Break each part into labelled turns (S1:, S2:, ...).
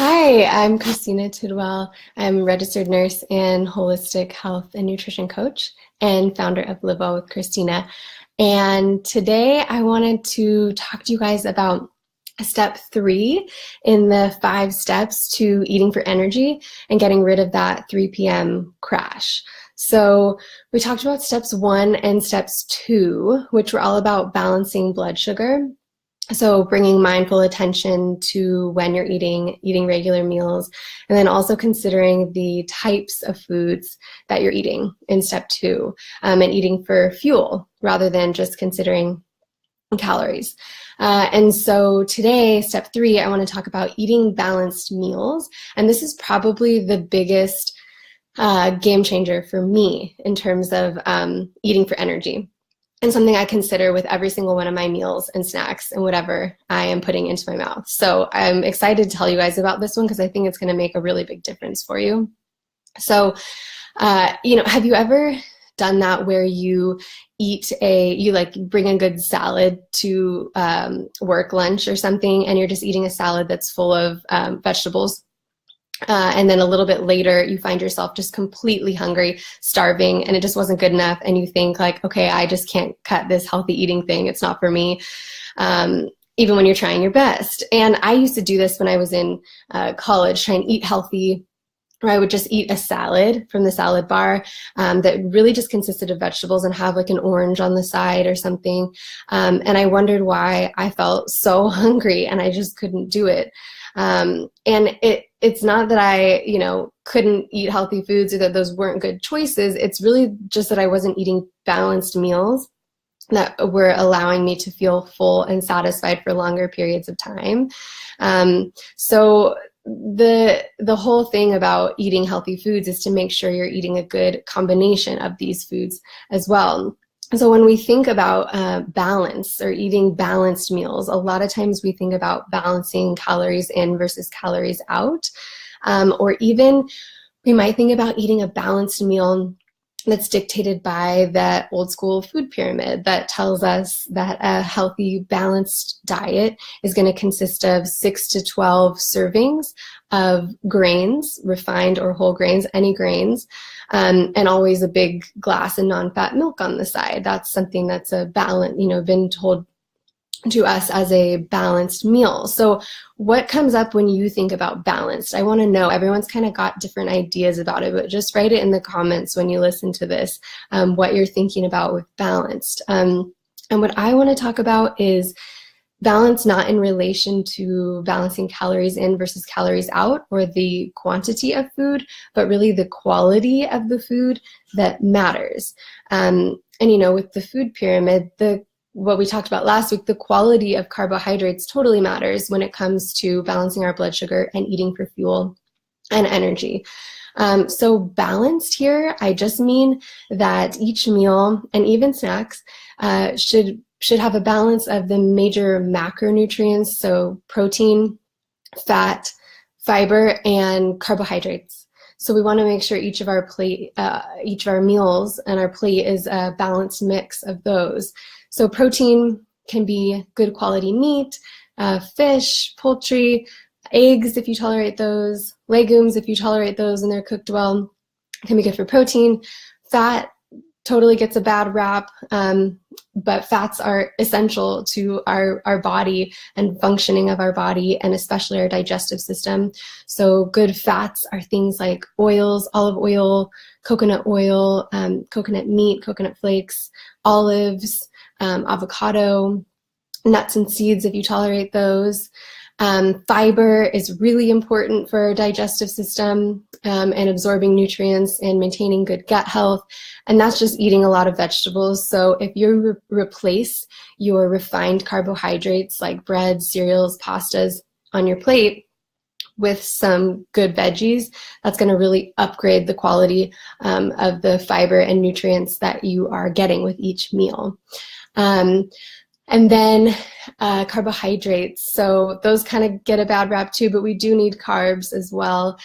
S1: Hi, I'm Christina Tidwell. I'm a registered nurse and holistic health and nutrition coach and founder of Live Well with Christina. And today I wanted to talk to you guys about step 3 in the 5 steps to eating for energy and getting rid of that 3 p.m. crash. So we talked about steps 1 and steps 2, which were all about balancing blood sugar. So bringing mindful attention to when you're eating regular meals, and then also considering the types of foods that you're eating in step 2, and eating for fuel rather than just considering calories. And so today, step 3, I want to talk about eating balanced meals. And this is probably the biggest game changer for me in terms of eating for energy, and something I consider with every single one of my meals and snacks and whatever I am putting into my mouth. So I'm excited to tell you guys about this one because I think it's going to make a really big difference for you. So, have you ever done that where you bring a good salad to work lunch or something, and you're just eating a salad that's full of vegetables? And then a little bit later, you find yourself just completely hungry, starving, and it just wasn't good enough. And you think like, okay, I just can't cut this healthy eating thing. It's not for me, even when you're trying your best. And I used to do this when I was in college, trying to eat healthy, or I would just eat a salad from the salad bar that really just consisted of vegetables and have like an orange on the side or something. And I wondered why I felt so hungry and I just couldn't do it. And it's not that I, couldn't eat healthy foods or that those weren't good choices. It's really just that I wasn't eating balanced meals that were allowing me to feel full and satisfied for longer periods of time. So the whole thing about eating healthy foods is to make sure you're eating a good combination of these foods as well. So when we think about balance or eating balanced meals, a lot of times we think about balancing calories in versus calories out. Or even we might think about eating a balanced meal that's dictated by that old school food pyramid that tells us that a healthy, balanced diet is going to consist of 6 to 12 servings of grains, refined or whole grains, any grains, and always a big glass of non-fat milk on the side. That's something that's a balance, been told to us as a balanced meal. So what comes up when you think about balanced? I want to know. Everyone's kind of got different ideas about it, but just write it in the comments when you listen to this, what you're thinking about with balanced. And what I want to talk about is balance not in relation to balancing calories in versus calories out or the quantity of food, but really the quality of the food that matters. And with the food pyramid, what we talked about last week, the quality of carbohydrates totally matters when it comes to balancing our blood sugar and eating for fuel and energy. So balanced here, I just mean that each meal and even snacks should have a balance of the major macronutrients, so protein, fat, fiber, and carbohydrates. So we want to make sure each of our meals and our plate is a balanced mix of those. So protein can be good quality meat, fish, poultry, eggs if you tolerate those, legumes if you tolerate those and they're cooked well, can be good for protein. Fat totally gets a bad rap, but fats are essential to our body and functioning of our body, and especially our digestive system. So good fats are things like oils, olive oil, coconut meat, coconut flakes, olives, avocado, nuts and seeds if you tolerate those. Fiber is really important for our digestive system and absorbing nutrients and maintaining good gut health. And that's just eating a lot of vegetables. So if you replace your refined carbohydrates like bread, cereals, pastas on your plate with some good veggies, that's going to really upgrade the quality of the fiber and nutrients that you are getting with each meal. And then carbohydrates. So those kind of get a bad rap too, but we do need carbs as well.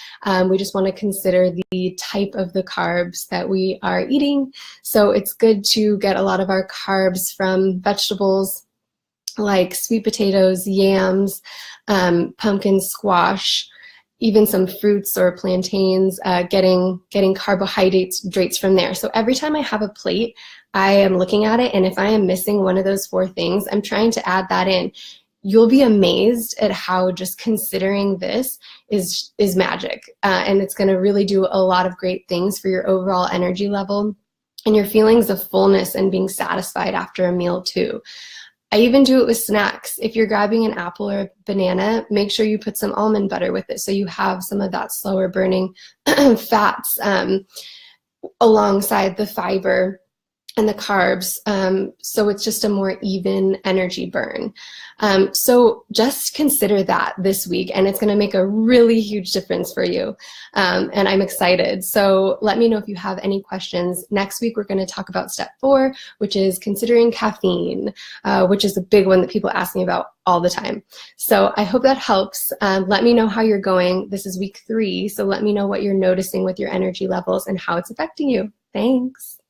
S1: We just want to consider the type of the carbs that we are eating. So it's good to get a lot of our carbs from vegetables like sweet potatoes, yams, pumpkin squash, even some fruits or plantains, getting carbohydrates from there. So every time I have a plate, I am looking at it, and if I am missing one of those 4 things, I'm trying to add that in. You'll be amazed at how just considering this is magic, and it's going to really do a lot of great things for your overall energy level and your feelings of fullness and being satisfied after a meal too. I even do it with snacks. If you're grabbing an apple or a banana, make sure you put some almond butter with it so you have some of that slower burning fats alongside the fiber and the carbs, so it's just a more even energy burn. So just consider that this week, and it's going to make a really huge difference for you. And I'm excited. So let me know if you have any questions. Next week, we're going to talk about step 4, which is considering caffeine, which is a big one that people ask me about all the time. So I hope that helps. Let me know how you're going. This is week 3, so let me know what you're noticing with your energy levels and how it's affecting you. Thanks.